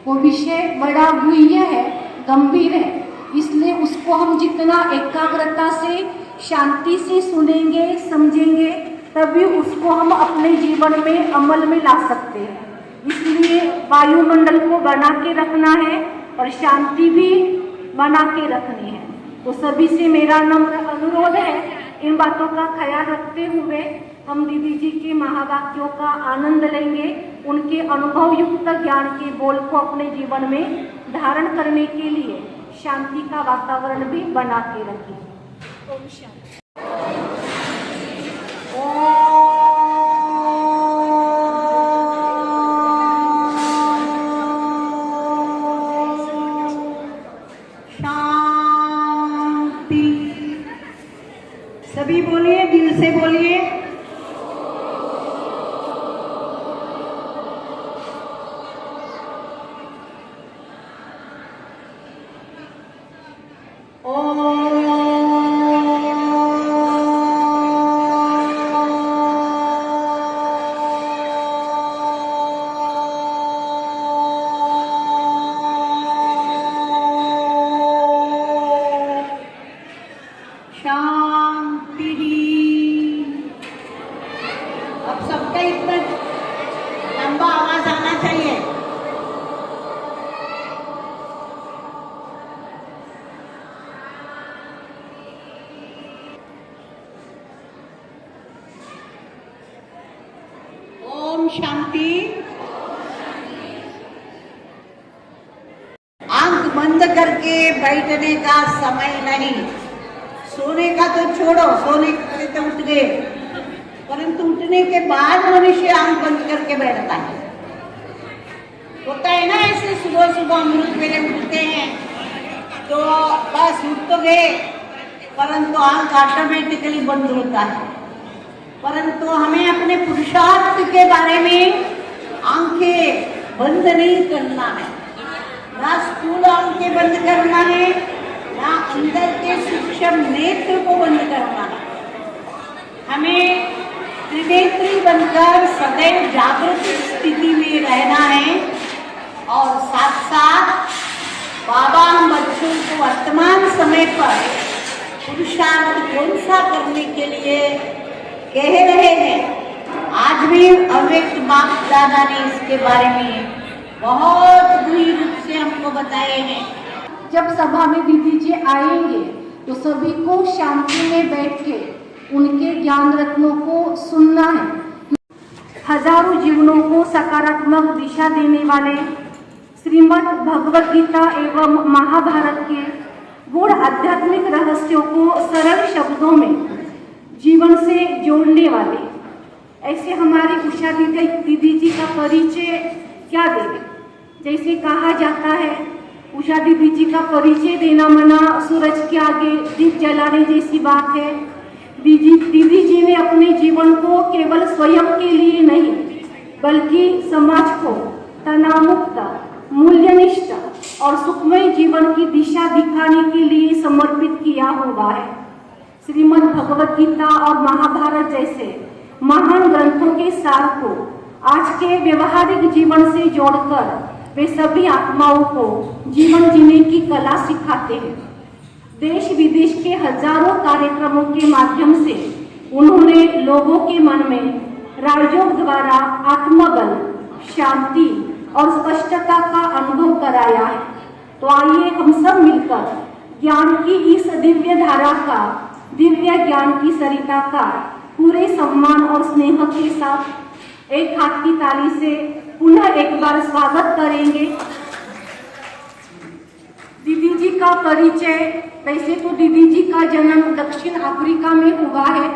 वो विषय बड़ा गुह्य है, गंभीर है, इसलिए उसको हम जितना एकाग्रता से, शांति से सुनेंगे, समझेंगे, तभी उसको हम अपने जीवन में अमल में ला सकते हैं। इसलिए वायुमंडल को बना के रखना है और शांति भी बना के रखनी है। तो सभी से मेरा नम्र अनुरोध है, इन बातों का ख्याल रखते हुए हम दीदी जी के महावाक्यों का आनंद लेंगे, उनके अनुभव युक्त ज्ञान के बोल को अपने जीवन में धारण करने के लिए शांति का वातावरण भी बना के रखें। ओम शांति। सभी बोलिए, दिल से बोलिए। अब सबका इतना लंबा आवाज आना चाहिए। ओम शांति। आंख बंद करके बैठने का समय नहीं। सोने का तो छोड़ो, सोने के तो उठ गए, परंतु उठने के बाद मनुष्य आंख बंद करके बैठता है। होता है ना ऐसे, सुबह सुबह अमृत वेले उठते हैं तो बस उठ तो गए, परंतु आंख ऑटोमेटिकली बंद होता है। परंतु हमें अपने पुरुषार्थ के बारे में आंखें बंद नहीं करना है, ना स्थूल आंखें बंद करना है, ना अंदर के सूक्ष्म नेत्र को बंद करना है। हमें त्रिनेत्री बनकर सदैव जागृत स्थिति में रहना है और साथ साथ बाबा हम बच्चों को वर्तमान समय पर पुरुषार्थ कौन सा करने के लिए कह रहे हैं। आज भी अव्यक्त बाप दादा ने इसके बारे में बहुत गहरी रूप से हमको बताए हैं। जब सभा में दीदी जी आएंगे तो सभी को शांति में बैठ के उनके ज्ञान रत्नों को सुनना है। हजारों जीवनों को सकारात्मक दिशा देने वाले श्रीमद् भगवद गीता एवं महाभारत के गूढ़ आध्यात्मिक रहस्यों को सरल शब्दों में जीवन से जोड़ने वाले ऐसे हमारी उषा दीदी जी का परिचय क्या दें। जैसे कहा जाता है, उषा दीदी जी का परिचय देना मना सूरज के आगे दीप जलाने जैसी बात है। दीदी जी ने अपने जीवन को केवल स्वयं के लिए नहीं बल्कि समाज को तनावमुक्त, मूल्यनिष्ठ और सुखमय जीवन की दिशा दिखाने के लिए समर्पित किया हुआ है। श्रीमद् भगवद गीता और महाभारत जैसे महान ग्रंथों के सार को आज के व्यवहारिक जीवन से जोड़कर वे सभी आत्माओं को जीवन जीने की कला सिखाते हैं। देश विदेश के हजारों कार्यक्रमों के माध्यम से उन्होंने लोगों के मन में राजयोग द्वारा आत्मबल, शांति और स्पष्टता का अनुभव कराया है। तो आइए हम सब मिलकर ज्ञान की इस दिव्य धारा का, दिव्य ज्ञान की सरिता का पूरे सम्मान और स्नेह के साथ एक हाथ की ताली से पुनः एक बार स्वागत करेंगे। दीदी जी का परिचय, वैसे तो दीदी जी का जन्म दक्षिण अफ्रीका में हुआ है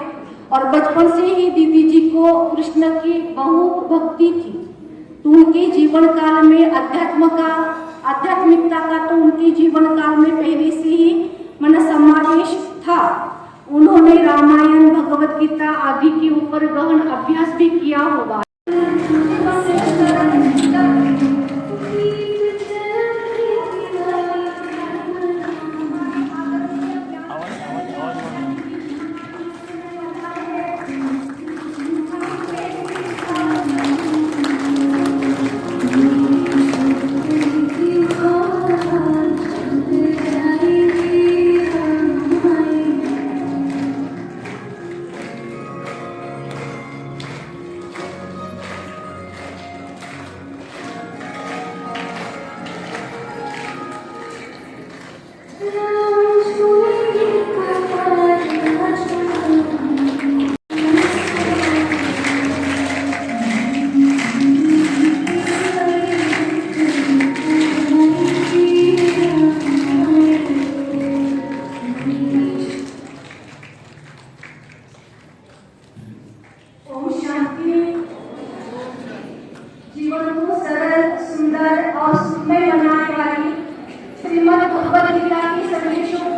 और बचपन से ही दीदी जी को कृष्ण की बहुत भक्ति थी। तो उनके जीवन काल में आध्यात्मिकता का तो उनके जीवन काल में पहले से ही मन समावेश था। उन्होंने रामायण, भगवद गीता आदि के ऊपर गहन अभ्यास भी किया होगा। और सुखमय बनाने वाली श्रीमद् भगवद गीता के संदेशों को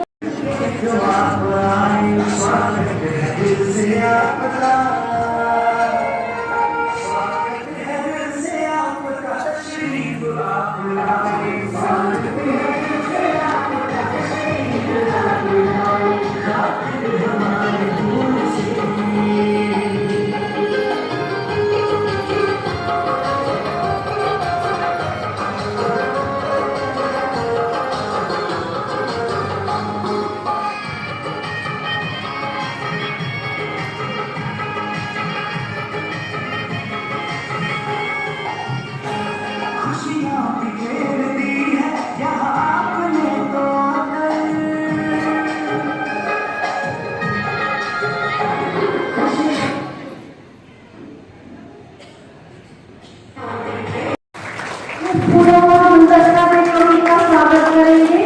स्वागत करेंगे।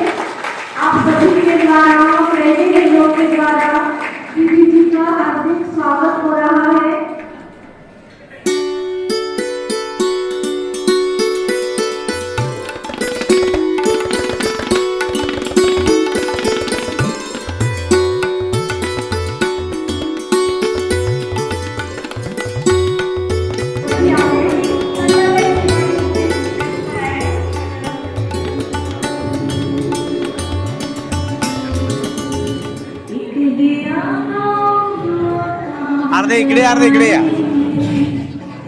आप सभी के द्वारा प्रेरितों के द्वारा दीदी जी का हार्दिक स्वागत हो रहा है। अर्धे इकडे या,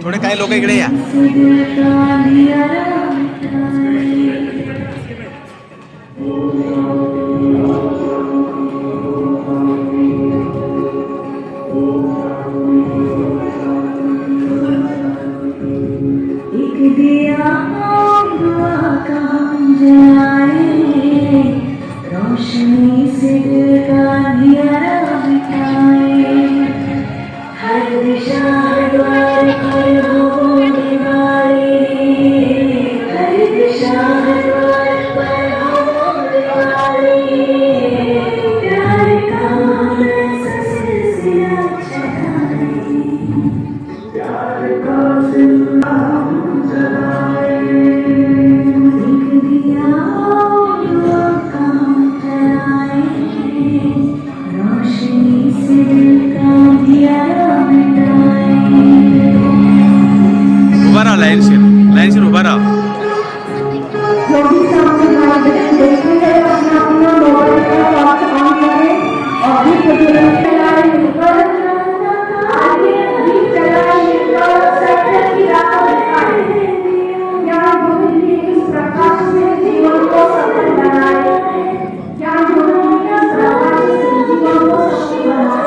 थोडे काही लोक इकडे या. रोशनी से दिल का अंधियारा मिटाए, हर दिशा द्वार पर हो दिवाली, हर दिशा द्वार पर हो दिवाली, प्यार का ऐसा सिलसिला चलाए, प्यार का सिलसिला चलाए, एक दिया रोशनी से दिल का अंधियारा मिटाए. उभा राहा, लाईनशीर उभा राहा. जो भी सामने मार्गदर्शन देखते हैं अपना अपना मोबाइल का टॉर्च ऑन करें और भी प्रज्वलन चलाएं मिलकर, आगे भी चलाएं मिलकर, सत्य की राह दिखाएं. ज्ञान गुरु की इस प्रकाश से जीवन को सफल बनाए, ज्ञान गुरु की इस प्रकाश से जीवन को सफल बनाए.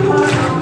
Bye.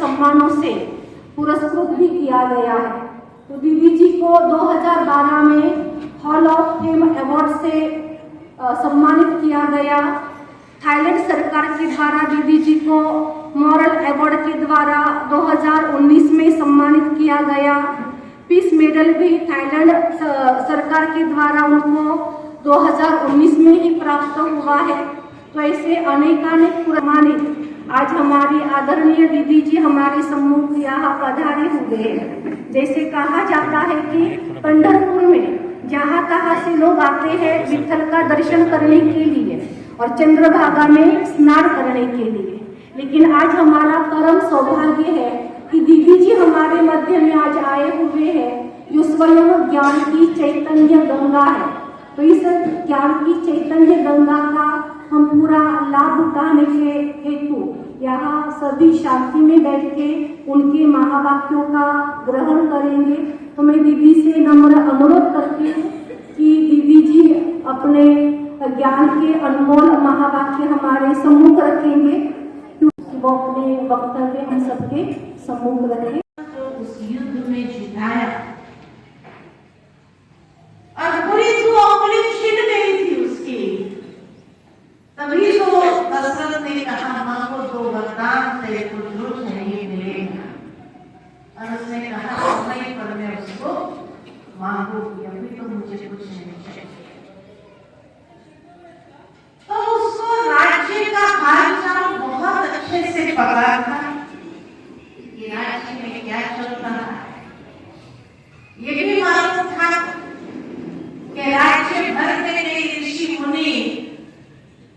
सम्मानों से पुरस्कृत भी किया गया है। तो दीदी जी को 2012 में हॉल ऑफ फेम अवार्ड से सम्मानित किया गया। थाईलैंड सरकार के द्वारा दीदी जी को मॉरल अवार्ड के द्वारा 2019 में सम्मानित किया गया। पीस मेडल भी थाईलैंड सरकार के द्वारा उनको 2019 में ही प्राप्त हुआ है। तो ऐसे अनेकानेक सम्मानित आज हमारी आदरणीय दीदी जी हमारे सम्मुख यहाँ पधारे हुए हैं। जैसे कहा जाता है कि पंढरपुर में जहाँ तहाँ से लोग आते हैं विठल का दर्शन करने के लिए और चंद्रभागा में स्नान करने के लिए, लेकिन आज हमारा परम सौभाग्य है कि दीदी जी हमारे मध्य में आज आए हुए हैं जो स्वयं ज्ञान की चैतन्य गंगा है। तो इस ज्ञान की चैतन्य गंगा का हम पूरा लाभ उठाने के हेतु यहाँ सभी शांति में बैठ के उनके महावाक्यों का ग्रहण करेंगे। तो मैं दीदी से नम्र अनुरोध करती हूँ कि दीदी जी अपने ज्ञान के अनमोल महावाक्य हमारे सम्मुख रखेंगे। वो अपने वक्तव्य हम सबके सम्मुख रखें। तो उस युद्ध में जिताया और पूरी 2 उंगली छिन गई थी उसकी। तभी तो दशरथ ने कहा मां को 2 वरदान से कुछ रुच नहीं मिलेगा, और उसने कहा समय पर मैं उसको मांगोगी, अभी तो मुझे कुछ नहीं चाहिए। तो उसको राज्य का हालचाल बहुत अच्छे से पता था कि राज्य में क्या चल रहा है। ये भी मालूम था कि राज्य भर में ऋषि मुनि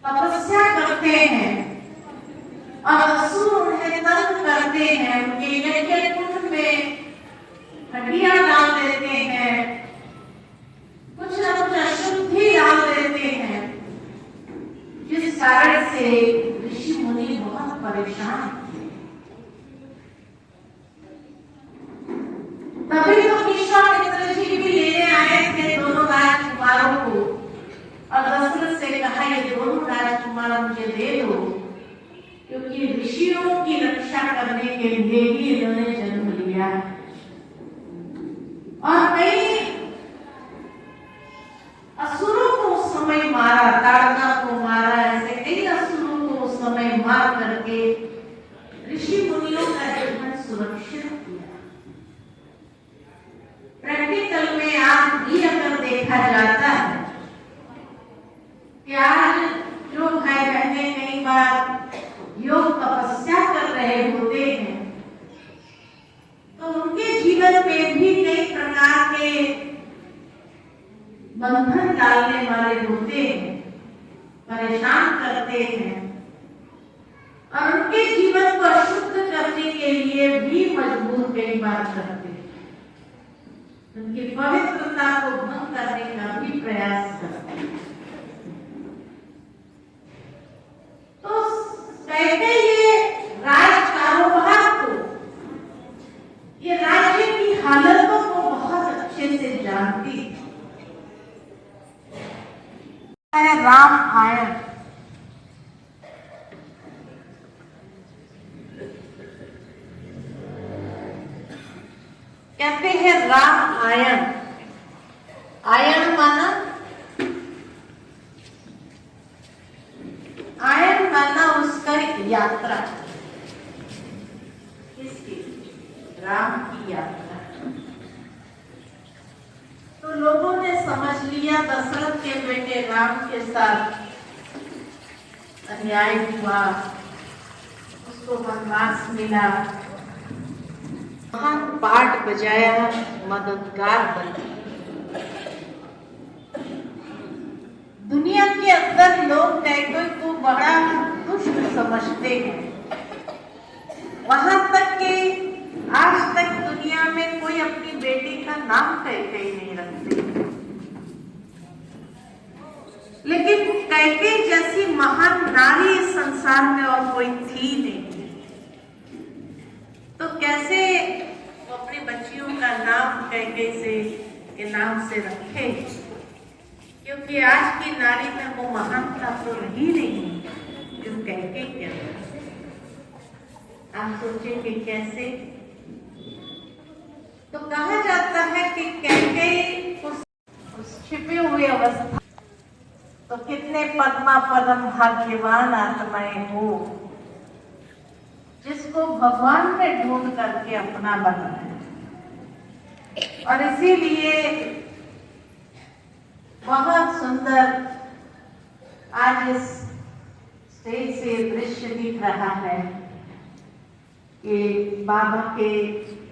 तपस्या करते हैं और असुर उन्हें तंग करते हैं, उनके यज्ञ कुंड में हड्डियां डाल देते हैं, कुछ न कुछ अशुद्धि डाल देते हैं, जिस कारण से ऋषि मुनि बहुत परेशान थे। तभी तो विश्वामित्र जी भी लेने आए थे दोनों राजकुमारों को और दशरथ से कहा, ये दोनों राजकुमार मुझे दे दो, क्योंकि ऋषियों की रक्षा करने के लिए ही इन्होंने जन्म लिया और कई असुरों को उस समय मारा, ताड़ना को मारा, ऐसे कई असुरों को उस समय मार करके ऋषि मुनियों का जीवन सुरक्षित किया। प्रैक्टिकल में आज भी अगर देखा जाता है कि आज जो भाई बहने कई बार योग तपस्या कर रहे होते हैं, तो उनके जीवन में भी कई प्रकार के बंधन डालने वाले होते हैं, परेशान करते हैं और उनके जीवन को अशुद्ध करने के लिए भी मजबूर कई बार करते हैं, उनकी पवित्रता को भंग करने का भी प्रयास करते हैं। तो कहते ये राज कारोबार को, ये राज्य की हालतों को बहुत अच्छे से जानती है। राम आयन, कहते हैं राम आयन। आयन माना, आयन माना उसका यात्रा, किसकी? राम की यात्रा। तो लोगों ने समझ लिया दशरथ के बेटे राम के साथ अन्याय हुआ, उसको वनवास मिला, महान पाठ बजाया, मददगार बना। दुनिया के अंदर लोग कैकेयी को बड़ा दुष्ट समझते हैं, वहां तक कि आज तक दुनिया में कोई अपनी बेटी का नाम कैकेयी नहीं रखते। लेकिन कैकेयी जैसी महान नारी इस संसार में और कोई थी नहीं। तो कैसे अपनी बच्चियों का नाम कैकेयी से के नाम से रखे, क्योंकि आज की नारी में वो महानता तो रही नहीं जो कैकेयी के अंदर। आप सोचेंगे कैसे? तो कहा जाता है कि कैकेयी उस छिपे हुए अवस्था, तो कितने पद्मा पदम भाग्यवान आत्माएं हो जिसको भगवान ने ढूंढ करके अपना बनाया। और इसीलिए बहुत सुंदर आज इस स्टेज से दृश्य दिख रहा है कि बाबा के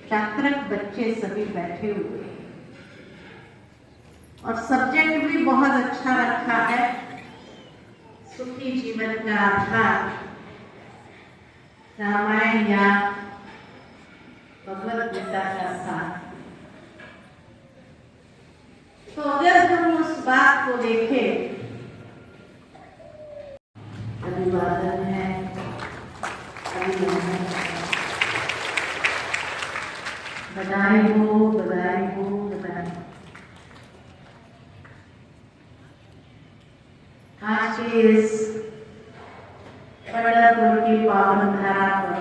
चात्रक बच्चे सभी बैठे हुए और सब्जेक्ट भी बहुत अच्छा रखा है, सुखी जीवन का आधार, रामायण या भगवद गीता का सार। तो अगर हम उस बात को देखें, अभिवादन है, बधाई हो, बधाई हो, बधाई। आज के इस पंढरपुर की पावन धरा पर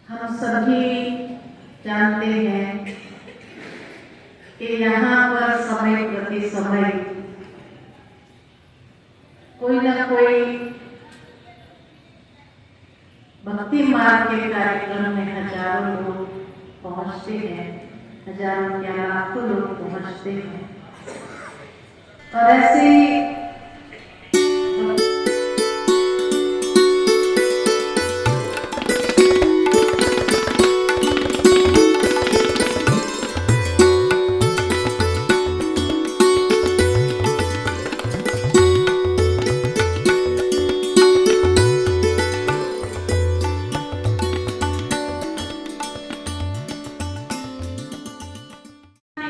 हम सभी जानते हैं कि यहाँ पर समय प्रति समय कोई ना कोई भक्ति मार्ग के कार्यक्रम में हजारों लोग पहुंचते हैं हजारों या लाखों लोग पहुंचते हैं। और ऐसे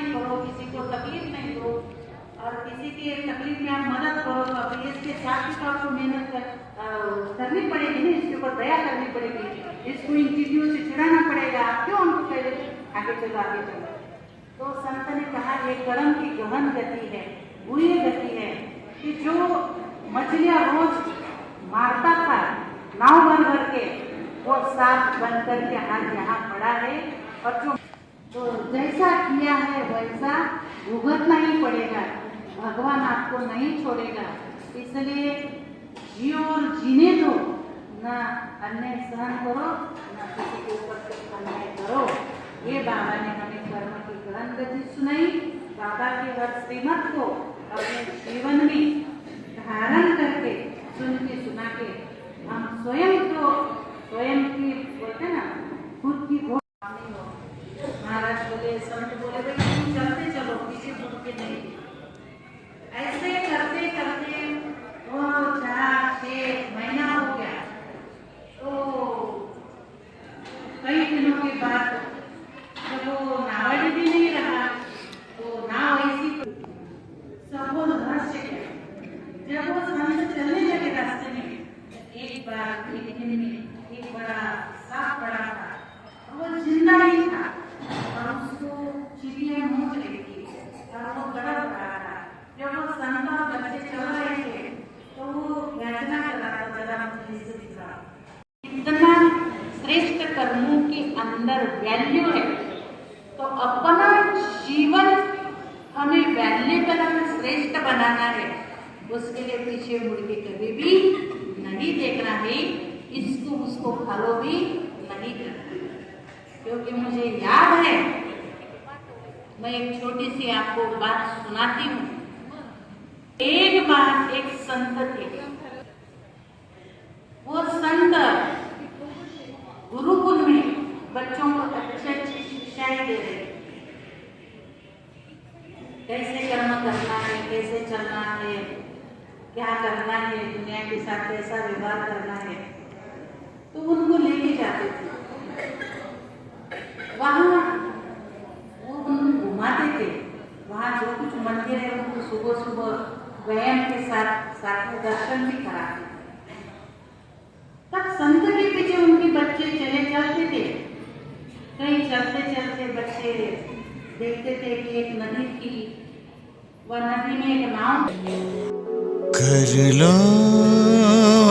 करो, किसी को तकलीफ नहीं दो और किसी की तकलीफ में आप मदद करो, तो अब इसके साथ ही तो आपको मेहनत करनी पड़ेगी ना, इसके ऊपर दया करनी पड़ेगी, इसको इन चीजों से छुड़ाना पड़ेगा। आप क्यों हमको कह रहे आगे चलो आगे चलो। तो संत ने कहा ये कर्म की गहन गति है, बुरी गति है कि जो मछलियां रोज मारता था नाव भर भर के, वो साफ बन करके आज यहाँ पड़ा है। और जो तो जैसा किया है वैसा भुगतना ही पड़ेगा, भगवान आपको नहीं छोड़ेगा। इसलिए जियो और जीने दो, ना अन्याय सहन करो, ना किसी के ऊपर अन्याय करो। ये बाबा ने हमें कर्म की गहन गति सुनाई। बाबा के हर श्रीमत को अपने जीवन में धारण करके सुन के सुना के हम स्वयं की बोलते ना खुद की घोष नहीं हो। महाराज बोले, संत बोले भाई तुम चलते चलो, पीछे मुड़ के नहीं। ऐसे करते करते वो 4-6 महीना हो गया। तो कई दिनों के बाद जब वो नावड़ी भी नहीं रहा, तो नाव ऐसी सब वो घर से गया। जब वो संत चलने लगे रास्ते में, एक बार एक दिन में एक बड़ा सांप पड़ा था, वो जिंदा ही था और उसको चिड़िया नोच रही थी और वो तड़प रहा था। जब वो संत और बच्चे चल रहे थे तो वो याचना कर रहा था, जरा मुझे इससे दिखा। इतना श्रेष्ठ कर्मों के अंदर वैल्यू है, तो अपना जीवन हमें वैल्यूबल और श्रेष्ठ बनाना है। उसके लिए पीछे मुड़ के कभी भी नहीं देखना है, इसको उसको फॉलो भी नहीं करना। क्योंकि मुझे याद है, मैं एक छोटी सी आपको बात सुनाती हूँ। एक बार एक संत थे, वो संत गुरुकुल में बच्चों को अच्छी अच्छी शिक्षाएं दे रहे, कैसे कर्म करना है, कैसे चलना है, क्या करना है, दुनिया के साथ कैसा व्यवहार करना है। तो उनको लेके जाते थे, वहाँ वो उनको घुमाते थे। वहाँ जो कुछ मंदिर है उनको सुबह सुबह व्यायाम के साथ में दर्शन भी कराते। तब संत के पीछे उनके बच्चे चले जाते थे। कहीं चलते चलते बच्चे देखते थे कि एक नदी थी, वह नदी में एक नाव। कर लो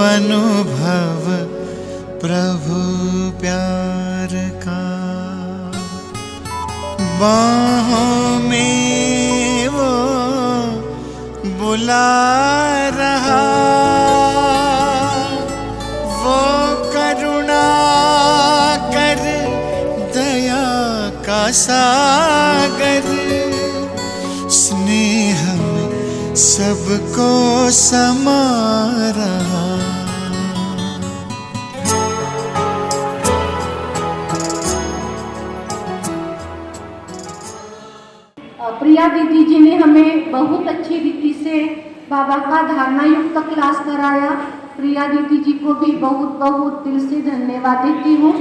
अनुभव प्रभु प्यार का, बाहों में वो बुला रहा, वो करुणा कर दया का सागर, स्नेह में सबको समा रहा। प्रिया दीदी जी ने हमें बहुत अच्छी रीति से बाबा का धारणा युक्त क्लास कराया। प्रिया दीदी जी को भी बहुत बहुत दिल से धन्यवाद देती हूँ,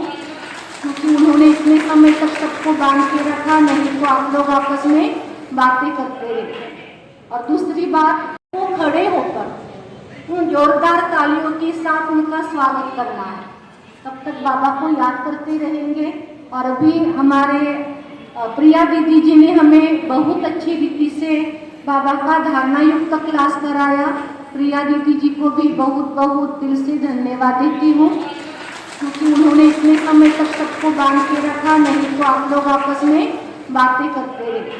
क्योंकि उन्होंने इतने समय तक सबको बांध के रखा, नहीं तो आप लोग आपस में बातें करते रहते। और दूसरी बात, वो खड़े होकर उन जोरदार तालियों के साथ उनका स्वागत करना है। तब तक बाबा को याद करते रहेंगे। और अभी हमारे प्रिया दीदी जी ने हमें बहुत अच्छी रीति से बाबा का धारणा युक्त क्लास कराया। प्रिया दीदी जी को भी बहुत बहुत दिल से धन्यवाद देती हूँ, क्योंकि उन्होंने इतने समय तक सबको बांध के रखा, नहीं तो आप लोग आपस में बातें करते रहते।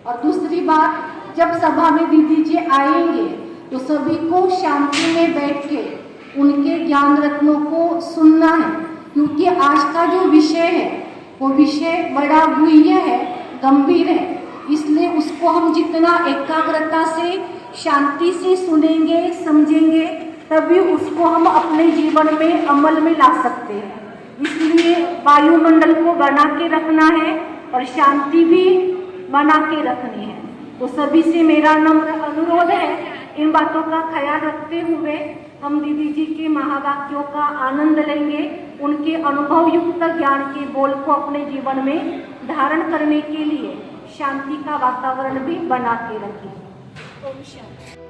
और दूसरी बात, जब सभा में दीदी जी आएंगे तो सभी को शांति में बैठ के उनके ज्ञान रत्नों को सुनना है, क्योंकि आज का जो विषय है वो विषय बड़ा गुह्य है, गंभीर है, इसलिए उसको हम जितना एकाग्रता से शांति से सुनेंगे समझेंगे तभी उसको हम अपने जीवन में अमल में ला सकते हैं। इसलिए वायुमंडल को बना के रखना है और शांति भी बना के रखनी है। तो सभी से मेरा नम्र अनुरोध है, इन बातों का ख्याल रखते हुए हम दीदी जी के महावाक्यों का आनंद लेंगे, उनके अनुभव युक्त ज्ञान के बोल को अपने जीवन में धारण करने के लिए शांति का वातावरण भी बना के रखें। ओम शांति।